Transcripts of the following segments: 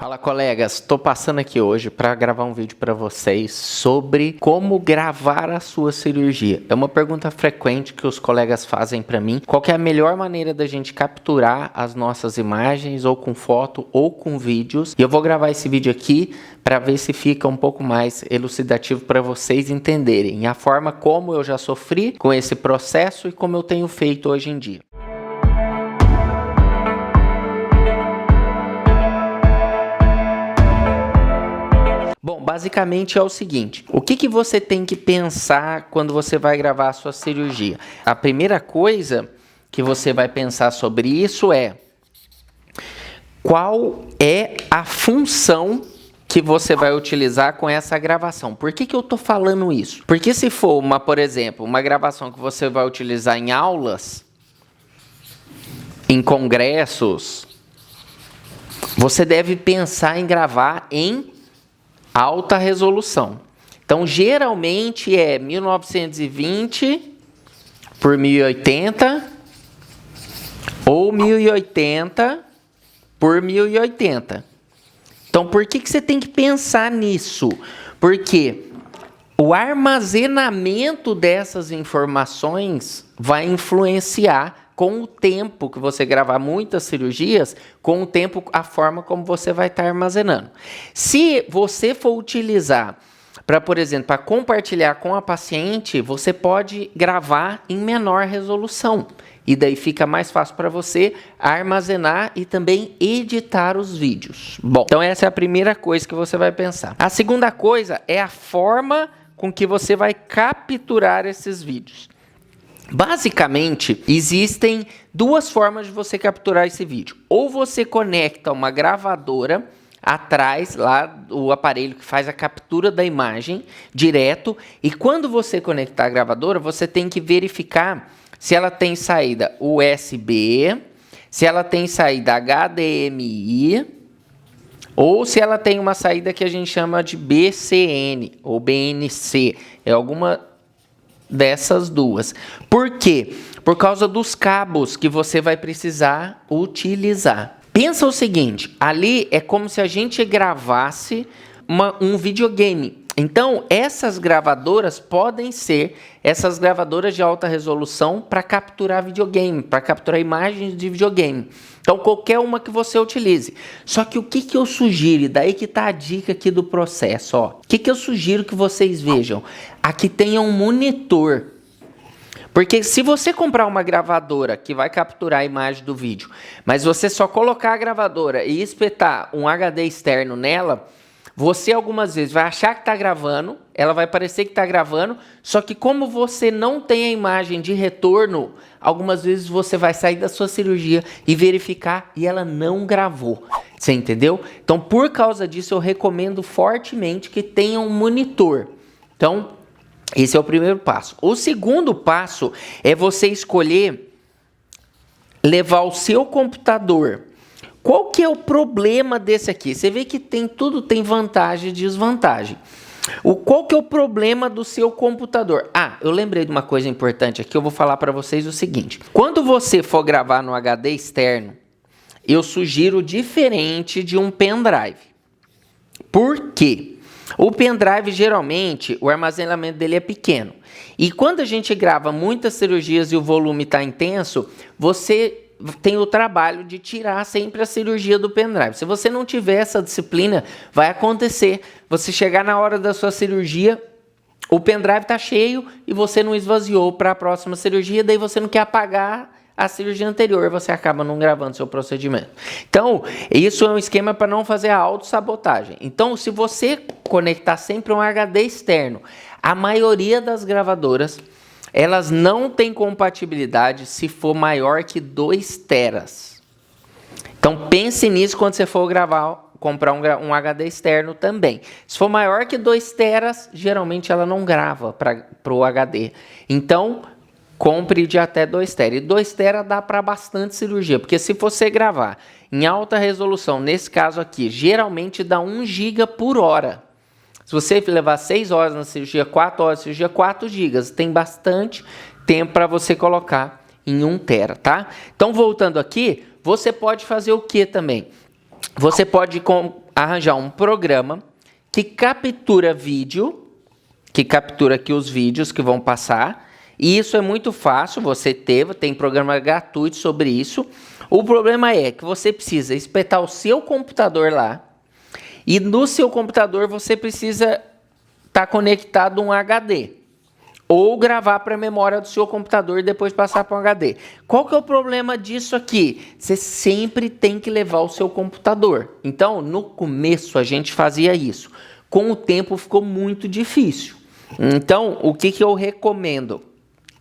Fala, colegas, estou passando aqui hoje para gravar um vídeo para vocês sobre como gravar a sua cirurgia. É uma pergunta frequente que os colegas fazem para mim. Qual que é a melhor maneira da gente capturar as nossas imagens, ou com foto ou com vídeos? E eu vou gravar esse vídeo aqui para ver se fica um pouco mais elucidativo para vocês entenderem a forma como eu já sofri com esse processo e como eu tenho feito hoje em dia. Bom, basicamente é o seguinte, o que você tem que pensar quando você vai gravar a sua cirurgia? A primeira coisa que você vai pensar sobre isso é qual é a função que você vai utilizar com essa gravação. Por que eu estou falando isso? Porque se for, por exemplo, uma gravação que você vai utilizar em aulas, em congressos, você deve pensar em gravar em alta resolução. Então, geralmente é 1920 por 1080 ou 1080 por 1080. Então, por que você tem que pensar nisso? Porque o armazenamento dessas informações vai influenciar com o tempo que você gravar muitas cirurgias, com o tempo, a forma como você vai estar armazenando. Se você for utilizar para, por exemplo, para compartilhar com a paciente, você pode gravar em menor resolução. E daí fica mais fácil para você armazenar e também editar os vídeos. Bom, então essa é a primeira coisa que você vai pensar. A segunda coisa é a forma com que você vai capturar esses vídeos. Basicamente, existem duas formas de você capturar esse vídeo. Ou você conecta uma gravadora atrás, lá o aparelho que faz a captura da imagem, direto. E quando você conectar a gravadora, você tem que verificar se ela tem saída USB, se ela tem saída HDMI, ou se ela tem uma saída que a gente chama de BCN ou BNC. É alguma dessas duas. Por quê? Por causa dos cabos que você vai precisar utilizar. Pensa o seguinte, ali é como se a gente gravasse um videogame. Então, essas gravadoras podem ser essas gravadoras de alta resolução para capturar videogame, para capturar imagens de videogame. Então, qualquer uma que você utilize. Só que o que eu sugiro, daí que está a dica aqui do processo, ó. O que eu sugiro que vocês vejam? Aqui tem um monitor. Porque se você comprar uma gravadora que vai capturar a imagem do vídeo, mas você só colocar a gravadora e espetar um HD externo nela, você algumas vezes vai achar que está gravando, ela vai parecer que está gravando, só que como você não tem a imagem de retorno, algumas vezes você vai sair da sua cirurgia e verificar e ela não gravou. Você entendeu? Então, por causa disso, eu recomendo fortemente que tenha um monitor. Então, esse é o primeiro passo. O segundo passo é você escolher levar o seu computador. Qual que é o problema desse aqui? Você vê que tudo tem vantagem e desvantagem. Qual que é o problema do seu computador? Ah, eu lembrei de uma coisa importante aqui, eu vou falar para vocês o seguinte. Quando você for gravar no HD externo, eu sugiro diferente de um pendrive. Por quê? O pendrive, geralmente, o armazenamento dele é pequeno. E quando a gente grava muitas cirurgias e o volume está intenso, você tem o trabalho de tirar sempre a cirurgia do pendrive. Se você não tiver essa disciplina, vai acontecer. Você chegar na hora da sua cirurgia, o pendrive está cheio e você não esvaziou para a próxima cirurgia, daí você não quer apagar a cirurgia anterior, você acaba não gravando seu procedimento. Então, isso é um esquema para não fazer a autossabotagem. Então, se você conectar sempre um HD externo, a maioria das gravadoras, elas não têm compatibilidade se for maior que 2 teras. Então, pense nisso quando você for comprar um HD externo também. Se for maior que 2 teras, geralmente ela não grava para o HD. Então, compre de até 2 teras. E 2 teras dá para bastante cirurgia, porque se você gravar em alta resolução, nesse caso aqui, geralmente dá 1 GB por hora. Se você levar 6 horas na cirurgia, 4 horas na cirurgia, 4 GB. Tem bastante tempo para você colocar em 1 tera, tá? Então, voltando aqui, você pode fazer o que também? Você pode arranjar um programa que captura vídeo, que captura aqui os vídeos que vão passar. E isso é muito fácil, você tem programa gratuito sobre isso. O problema é que você precisa espetar o seu computador lá. E no seu computador você precisa estar conectado a um HD. Ou gravar para a memória do seu computador e depois passar para um HD. Qual que é o problema disso aqui? Você sempre tem que levar o seu computador. Então, no começo a gente fazia isso. Com o tempo ficou muito difícil. Então, o que eu recomendo?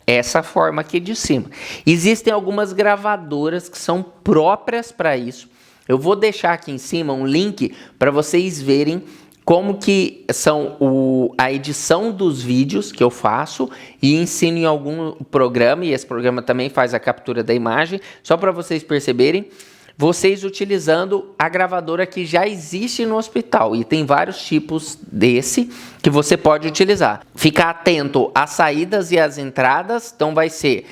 Essa forma aqui de cima. Existem algumas gravadoras que são próprias para isso. Eu vou deixar aqui em cima um link para vocês verem como que são a edição dos vídeos que eu faço e ensino em algum programa, e esse programa também faz a captura da imagem, só para vocês perceberem, vocês utilizando a gravadora que já existe no hospital, e tem vários tipos desse que você pode utilizar. Ficar atento às saídas e às entradas, então vai ser,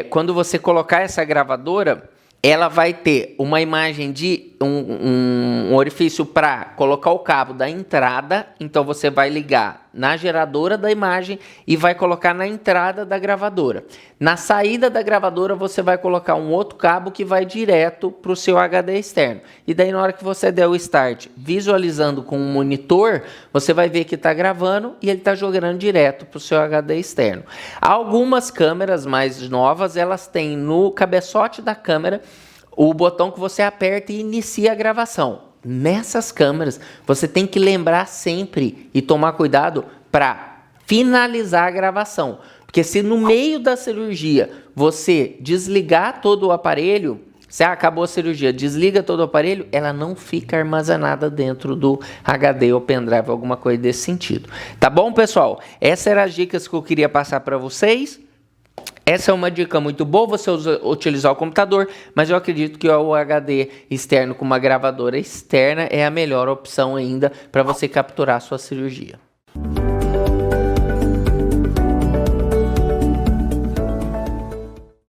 quando você colocar essa gravadora, ela vai ter uma imagem de um orifício para colocar o cabo da entrada. Então você vai ligar na geradora da imagem e vai colocar na entrada da gravadora. Na saída da gravadora você vai colocar um outro cabo que vai direto para o seu HD externo. E daí na hora que você der o start visualizando com um monitor, você vai ver que está gravando e ele está jogando direto para o seu HD externo. Algumas câmeras mais novas, elas têm no cabeçote da câmera o botão que você aperta e inicia a gravação. Nessas câmeras, você tem que lembrar sempre e tomar cuidado para finalizar a gravação. Porque se no meio da cirurgia você desligar todo o aparelho, se acabou a cirurgia, desliga todo o aparelho, ela não fica armazenada dentro do HD ou pendrive, alguma coisa desse sentido. Tá bom, pessoal? Essas eram as dicas que eu queria passar para vocês. Essa é uma dica muito boa, você utilizar o computador, mas eu acredito que o HD externo com uma gravadora externa é a melhor opção ainda para você capturar a sua cirurgia.